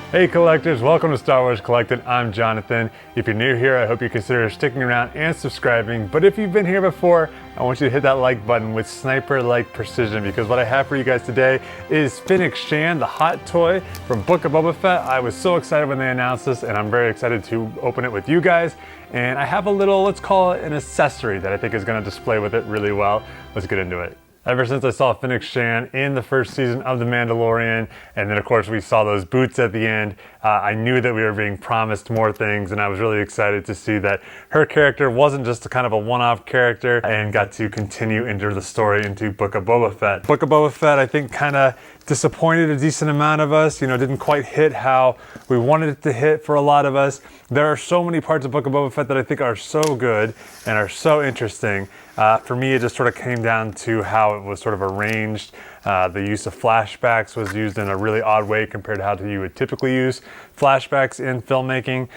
Hey collectors, welcome to Star Wars Collected. I'm Jonathan. If you're new here, I hope you consider sticking around and subscribing. But if you've been here before, I want you to hit that like button with sniper-like precision, because what I have for you guys today is Fennec Shand, the hot toy from Book of Boba Fett. I was so excited when they announced this, and I'm very excited to open it with you guys. And I have a little, let's call it an accessory that I think is going to display with it really well. Let's get into it. Ever since I saw Fennec Shand in the first season of The Mandalorian, and then of course we saw those boots at the end, I knew that we were being promised more things, and I was really excited to see that her character wasn't just a kind of a one-off character and got to continue into the story into Book of Boba Fett. Book of Boba Fett, I think, kind of disappointed a decent amount of us, didn't quite hit how we wanted it to hit for a lot of us. There are so many parts of Book of Boba Fett that I think are so good and are so interesting. For me, it just sort of came down to how it was sort of arranged. The use of flashbacks was used in a really odd way compared to how you would typically use flashbacks in filmmaking.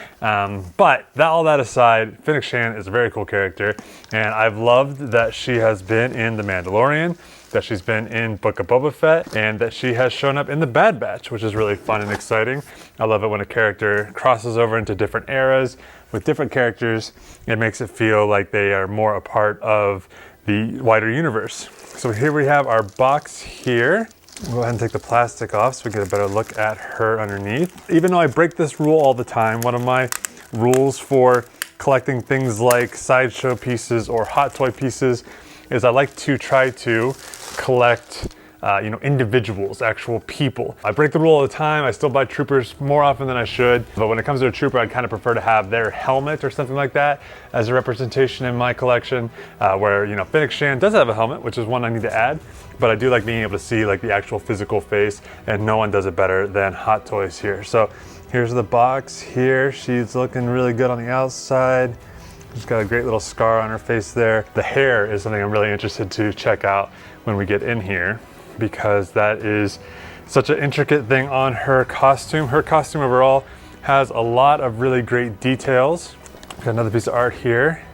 But all that aside, Fennec Shand is a very cool character, and I've loved that she has been in The Mandalorian, that she's been in Book of Boba Fett, and that she has shown up in the Bad Batch, which is really fun and exciting. I love it when a character crosses over into different eras with different characters. It makes it feel like they are more a part of the wider universe. So here we have our box here. We'll go ahead and take the plastic off so we get a better look at her underneath. Even though I break this rule all the time, one of my rules for collecting things like sideshow pieces or hot toy pieces is I like to try to collect individuals, actual people. I break the rule all the time. I still buy troopers more often than I should, but when it comes to a trooper, I'd kind of prefer to have their helmet or something like that as a representation in my collection, where, Fennec Shand does have a helmet, which is one I need to add, but I do like being able to see like the actual physical face, and no one does it better than Hot Toys here. So here's the box here. She's looking really good on the outside. She's got a great little scar on her face there. The hair is something I'm really interested to check out when we get in here, because that is such an intricate thing on her costume. Her costume overall has a lot of really great details. Got another piece of art here.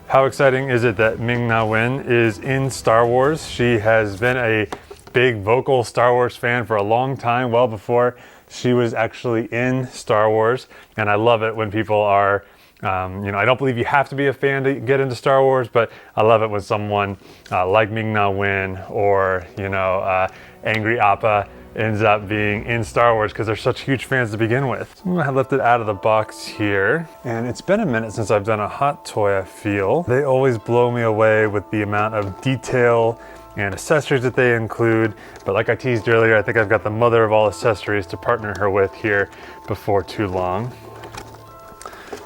How exciting is it that Ming-Na Wen is in Star Wars? She has been a big vocal Star Wars fan for a long time, well before she was actually in Star Wars. And I love it when people are I don't believe you have to be a fan to get into Star Wars, but I love it when someone like Ming-Na Wen or, Angry Appa ends up being in Star Wars, because they're such huge fans to begin with. So I'm gonna lift it out of the box here. And it's been a minute since I've done a hot toy, I feel. They always blow me away with the amount of detail and accessories that they include. But like I teased earlier, I think I've got the mother of all accessories to partner her with here before too long.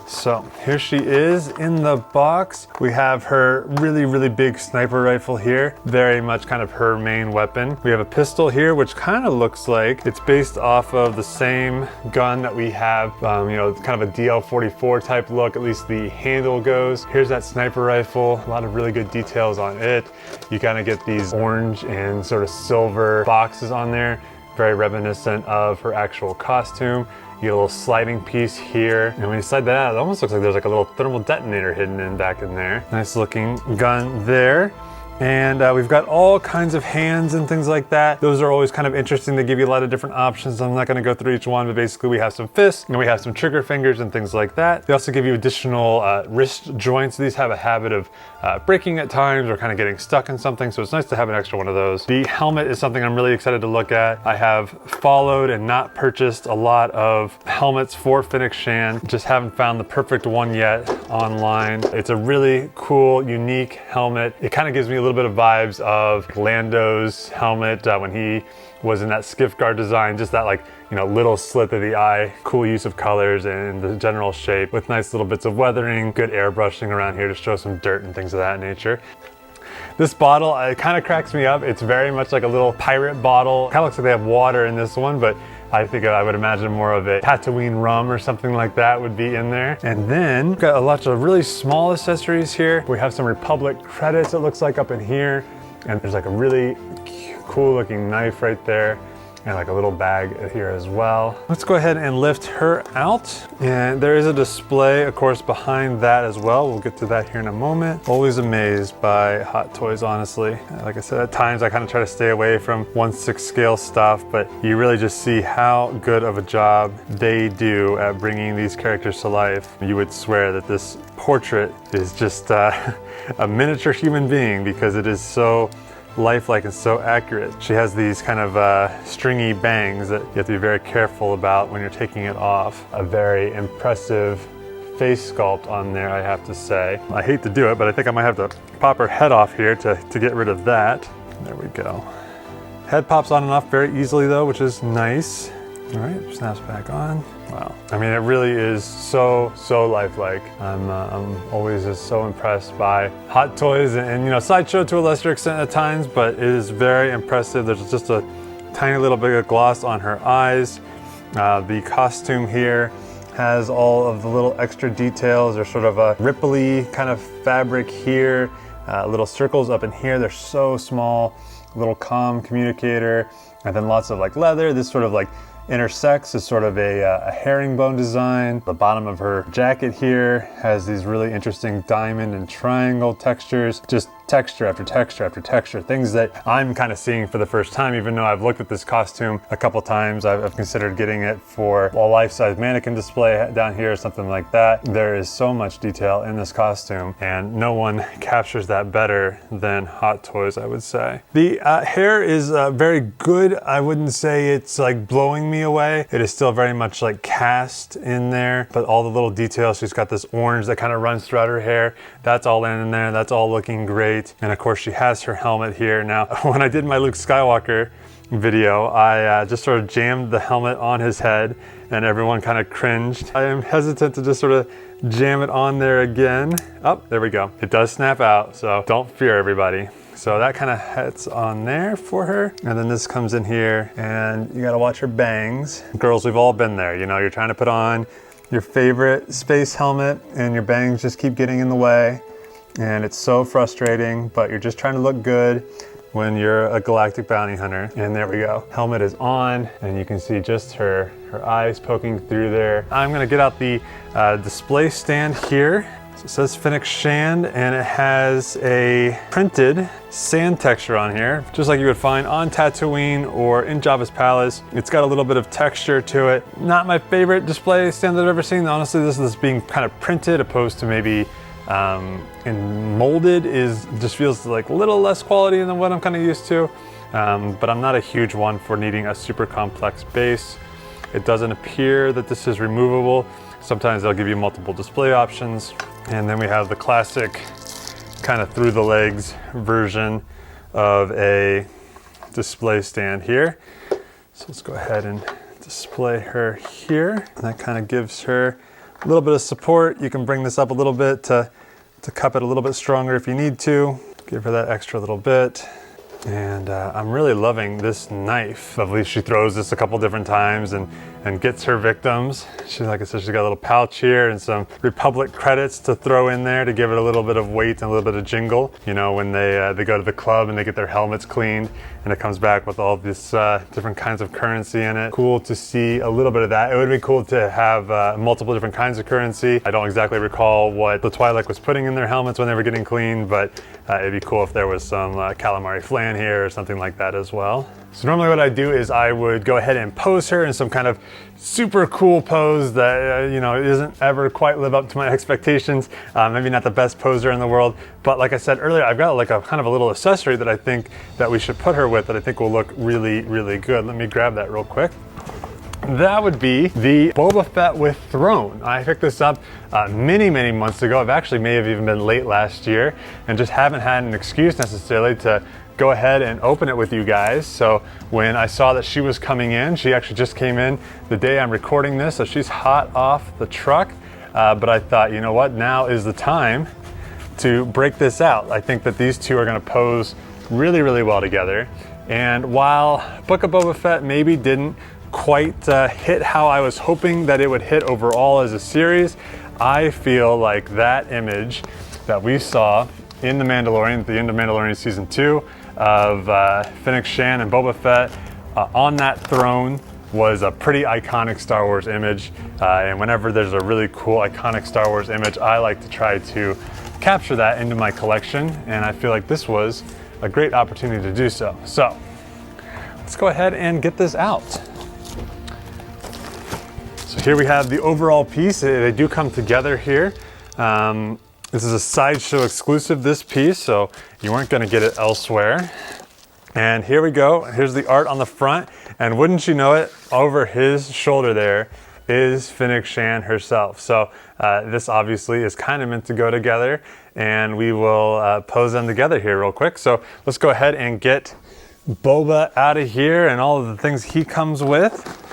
So here she is in the box. We have her really, really big sniper rifle here. Very much kind of her main weapon. We have a pistol here, which kind of looks like it's based off of the same gun that we have, kind of a DL-44 type look, at least the handle goes. Here's that sniper rifle. A lot of really good details on it. You kind of get these orange and sort of silver boxes on there. Very reminiscent of her actual costume. You get a little sliding piece here, and when you slide that out, it almost looks like there's like a little thermal detonator hidden back in there. Nice looking gun there. And we've got all kinds of hands and things like that. Those are always kind of interesting. They give you a lot of different options. I'm not going to go through each one, but basically we have some fists and we have some trigger fingers and things like that. They also give you additional wrist joints. These have a habit of breaking at times or kind of getting stuck in something, so it's nice to have an extra one of those. The helmet is something I'm really excited to look at. I have followed and not purchased a lot of helmets for Fennec Shand. Just haven't found the perfect one yet online. It's a really cool, unique helmet. It kind of gives me a little bit of vibes of Lando's helmet when he was in that skiff guard design, just that little slit of the eye, cool use of colors and the general shape with nice little bits of weathering, good airbrushing around here to show some dirt and things of that nature. This bottle, it kind of cracks me up. It's very much like a little pirate bottle. Kind of looks like they have water in this one, but I think I would imagine more of a Tatooine rum or something like that would be in there. And then we've got a lot of really small accessories here. We have some Republic credits, it looks like, up in here. And there's like a really cool looking knife right there. and like a little bag here as well. Let's go ahead and lift her out. And there is a display, of course, behind that as well. We'll get to that here in a moment. Always amazed by Hot Toys, honestly. Like I said, at times I kind of try to stay away from 1/6 scale stuff, but you really just see how good of a job they do at bringing these characters to life. You would swear that this portrait is just a miniature human being because it is so lifelike and so accurate. She has these kind of stringy bangs that you have to be very careful about when you're taking it off. A very impressive face sculpt on there, I have to say. I hate to do it, but I think I might have to pop her head off here to get rid of that. There we go. Head pops on and off very easily though, which is nice. All right, snaps back on. Wow. I mean, it really is so lifelike. I'm always just so impressed by Hot Toys and you know, Sideshow to a lesser extent at times, but it is very impressive. There's just a tiny little bit of gloss on her eyes. The costume here has all of the little extra details. There's sort of a ripply kind of fabric here, little circles up in here. They're so small, little comm communicator, and then lots of like leather. This sort of like intersects is sort of a herringbone design. The bottom of her jacket here has these really interesting diamond and triangle textures. Just texture after texture after texture, things that I'm kind of seeing for the first time. Even though I've looked at this costume a couple times, I've considered getting it for a life-size mannequin display down here or something like that. There is so much detail in this costume, and no one captures that better than Hot Toys, I would say. The hair is very good. I wouldn't say it's like blowing me away. It is still very much like cast in there, but all the little details, she's got this orange that kind of runs throughout her hair. That's all in there. That's all looking great. And of course she has her helmet here. Now, when I did my Luke Skywalker video, I just sort of jammed the helmet on his head and everyone kind of cringed. I am hesitant to just sort of jam it on there again. Oh, there we go. It does snap out, so don't fear, everybody. So that kind of hits on there for her. And then this comes in here and you gotta watch her bangs. Girls, we've all been there. You know, you're trying to put on your favorite space helmet and your bangs just keep getting in the way. And it's so frustrating, but you're just trying to look good when you're a galactic bounty hunter. And there we go. Helmet is on, and you can see just her eyes poking through there. I'm gonna get out the display stand here. So it says Fennec Shand, and it has a printed sand texture on here, just like you would find on Tatooine or in Jabba's palace. It's got a little bit of texture to it. Not my favorite display stand that I've ever seen. Honestly, this is being kind of printed opposed to maybe and molded just feels like a little less quality than what I'm kind of used to. But I'm not a huge one for needing a super complex base. It doesn't appear that this is removable. Sometimes they'll give you multiple display options. And then we have the classic kind of through the legs version of a display stand here. So let's go ahead and display her here. And that kind of gives her a little bit of support. You can bring this up a little bit to cup it a little bit stronger if you need to. Give her that extra little bit. And I'm really loving this knife. I believe she throws this a couple different times and gets her victims. Like I said, she's got a little pouch here and some Republic credits to throw in there to give it a little bit of weight and a little bit of jingle. You know, when they go to the club and they get their helmets cleaned and it comes back with all this different kinds of currency in it. Cool to see a little bit of that. It would be cool to have multiple different kinds of currency. I don't exactly recall what the Twi'lek was putting in their helmets when they were getting cleaned, but it'd be cool if there was some calamari flan here or something like that as well. So normally what I do is I would go ahead and pose her in some kind of super cool pose that, you know, isn't ever quite live up to my expectations. Maybe not the best poser in the world, but like I said earlier, I've got like a kind of a little accessory that I think that we should put her with that I think will look really, really good. Let me grab that real quick. That would be the Boba Fett with throne. I picked this up many months ago. I've actually may have even been late last year and just haven't had an excuse necessarily to go ahead and open it with you guys. So when I saw that she was coming in, she actually just came in the day I'm recording this, so she's hot off the truck. But I thought, you know what, now is the time to break this out. I think that these two are gonna pose really, really well together. And while Book of Boba Fett maybe didn't quite hit how I was hoping that it would hit overall as a series, I feel like that image that we saw in The Mandalorian, at the end of Mandalorian Season 2, of Fennec Shand and Boba Fett on that throne was a pretty iconic Star Wars image. And whenever there's a really cool, iconic Star Wars image, I like to try to capture that into my collection. And I feel like this was a great opportunity to do so. So let's go ahead and get this out. So here we have the overall piece. They do come together here. This is a Sideshow exclusive, this piece, so you weren't gonna get it elsewhere. And here we go. Here's the art on the front. And wouldn't you know it, over his shoulder there is Fennec Shand herself. So this obviously is kind of meant to go together, and we will pose them together here real quick. So let's go ahead and get Boba out of here and all of the things he comes with.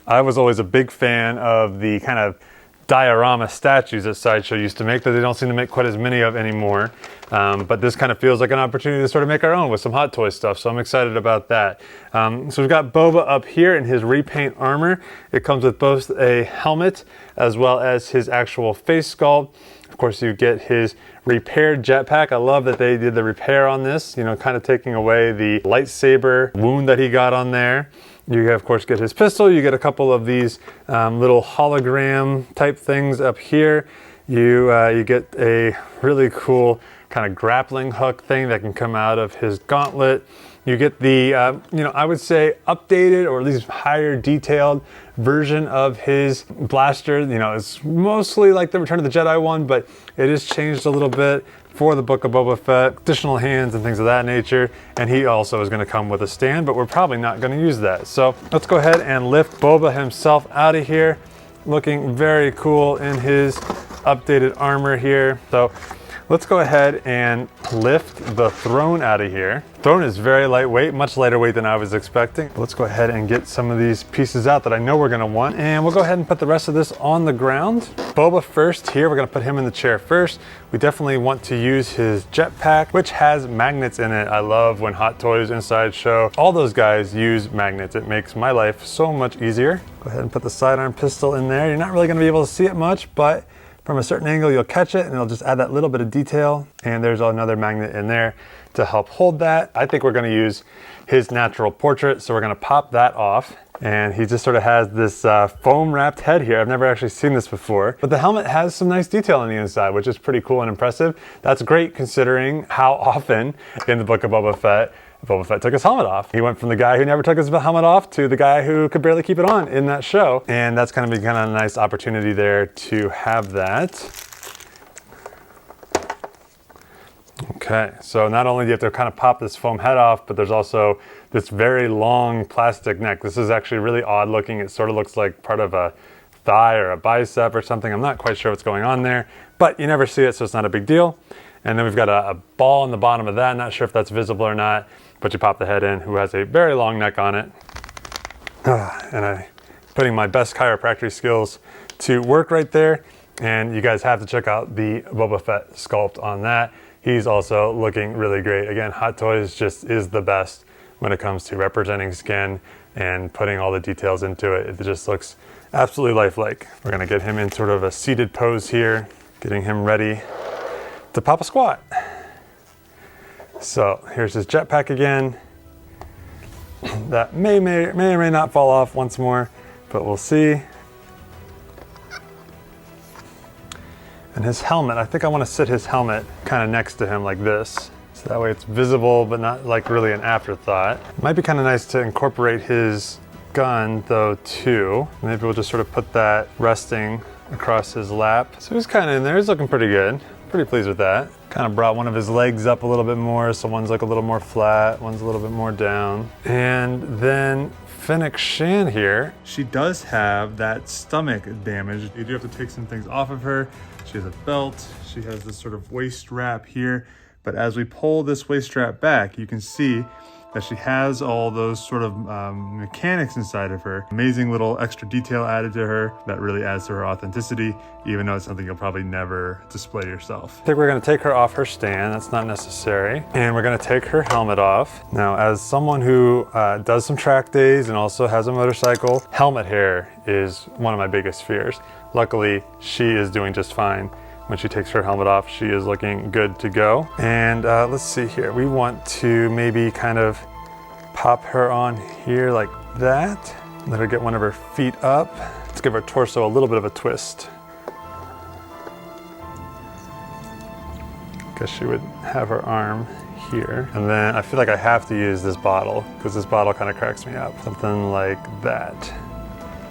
I was always a big fan of the kind of diorama statues that Sideshow used to make that they don't seem to make quite as many of anymore. But this kind of feels like an opportunity to sort of make our own with some Hot Toys stuff, so I'm excited about that. So we've got Boba up here in his repaint armor. It comes with both a helmet as well as his actual face sculpt. Of course, you get his repaired jetpack. I love that they did the repair on this, you know, kind of taking away the lightsaber wound that he got on there. You, of course, get his pistol. You get a couple of these little hologram type things up here. You get a really cool kind of grappling hook thing that can come out of his gauntlet. You get the, you know, I would say updated or at least higher detailed version of his blaster. You know, it's mostly like the Return of the Jedi one, but it is changed a little bit for the Book of Boba Fett, additional hands and things of that nature. And he also is going to come with a stand, but we're probably not going to use that. So let's go ahead and lift Boba himself out of here, looking very cool in his updated armor here. So let's go ahead and lift the throne out of here. Throne is very lightweight, much lighter weight than I was expecting. Let's go ahead and get some of these pieces out that I know we're gonna want. And we'll go ahead and put the rest of this on the ground. Boba first here, we're gonna put him in the chair first. We definitely want to use his jetpack, which has magnets in it. I love when Hot Toys and Sideshow, all those guys use magnets. It makes my life so much easier. Go ahead and put the sidearm pistol in there. You're not really gonna be able to see it much, but from a certain angle, you'll catch it and it'll just add that little bit of detail. And there's another magnet in there to help hold that. I think we're gonna use his natural portrait. So we're gonna pop that off. And he just sort of has this foam wrapped head here. I've never actually seen this before. But the helmet has some nice detail on the inside, which is pretty cool and impressive. That's great considering how often in the Book of Boba Fett took his helmet off. He went from the guy who never took his helmet off to the guy who could barely keep it on in that show. And that's gonna be kind of a nice opportunity there to have that. Okay, so not only do you have to kind of pop this foam head off, but there's also this very long plastic neck. This is actually really odd looking. It sort of looks like part of a thigh or a bicep or something. I'm not quite sure what's going on there, but you never see it, so it's not a big deal. And then we've got a ball on the bottom of that. Not sure if that's visible or not, but you pop the head in, who has a very long neck on it. And I'm putting my best chiropractic skills to work right there. And you guys have to check out the Boba Fett sculpt on that. He's also looking really great. Again, Hot Toys just is the best when it comes to representing skin and putting all the details into it. It just looks absolutely lifelike. We're gonna get him in sort of a seated pose here, getting him ready to pop a squat. So here's his jetpack again. That may or may not fall off once more, but we'll see. And his helmet, I think I want to sit his helmet kind of next to him like this. So that way it's visible, but not like really an afterthought. Might be kind of nice to incorporate his gun though too. Maybe we'll just sort of put that resting across his lap. So he's kind of in there, he's looking pretty good. Pretty pleased with that. Kind of brought one of his legs up a little bit more, so one's like a little more flat, one's a little bit more down. And then Fennec Shand here, she does have that stomach damage. You do have to take some things off of her. She has a belt, she has this sort of waist wrap here, but as we pull this waist strap back, you can see that she has all those sort of mechanics inside of her. Amazing little extra detail added to her that really adds to her authenticity, even though it's something you'll probably never display yourself. I think we're gonna take her off her stand, that's not necessary. And we're gonna take her helmet off. Now, as someone who does some track days and also has a motorcycle, helmet hair is one of my biggest fears. Luckily, she is doing just fine when she takes her helmet off, she is looking good to go. And let's see here. We want to maybe kind of pop her on here like that. Let her get one of her feet up. Let's give her torso a little bit of a twist. Guess she would have her arm here. And then I feel like I have to use this bottle because this bottle kind of cracks me up. Something like that.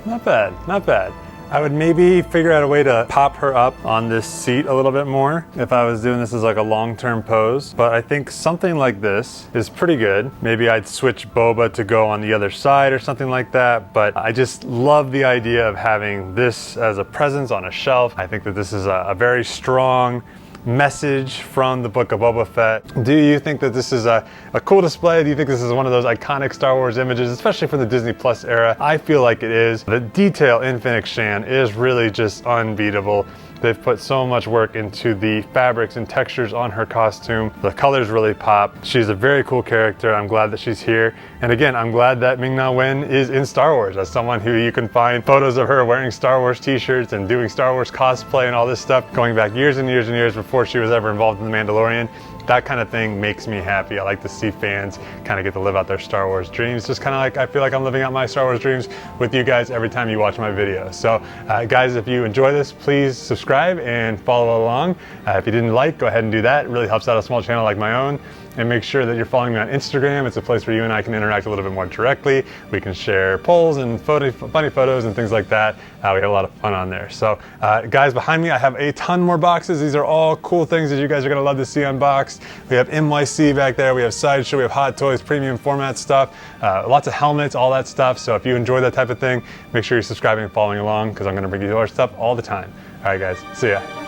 Not bad, not bad. I would maybe figure out a way to pop her up on this seat a little bit more if I was doing this as like a long-term pose. But I think something like this is pretty good. Maybe I'd switch Boba to go on the other side or something like that. But I just love the idea of having this as a presence on a shelf. I think that this is a very strong message from the Book of Boba Fett. Do you think that this is a cool display? Do you think this is one of those iconic Star Wars images, especially from the Disney Plus era? I feel like it is. The detail in Fennec Shand is really just unbeatable. They've put so much work into the fabrics and textures on her costume. The colors really pop. She's a very cool character. I'm glad that she's here. And again, I'm glad that Ming-Na Wen is in Star Wars. As someone who you can find photos of her wearing Star Wars t-shirts and doing Star Wars cosplay and all this stuff going back years and years and years before she was ever involved in The Mandalorian. That kind of thing makes me happy. I like to see fans kind of get to live out their Star Wars dreams. Just kind of like, I feel like I'm living out my Star Wars dreams with you guys every time you watch my video. So guys, if you enjoy this, please subscribe and follow along. If you didn't like, go ahead and do that. It really helps out a small channel like my own. And make sure that you're following me on Instagram. It's a place where you and I can interact a little bit more directly. We can share polls and funny photos and things like that. We have a lot of fun on there. So guys, behind me, I have a ton more boxes. These are all cool things that you guys are gonna love to see unboxed. We have NYC back there. We have Sideshow. We have Hot Toys, premium format stuff. Lots of helmets, all that stuff. So if you enjoy that type of thing, make sure you're subscribing and following along because I'm gonna bring you more stuff all the time. All right, guys, see ya.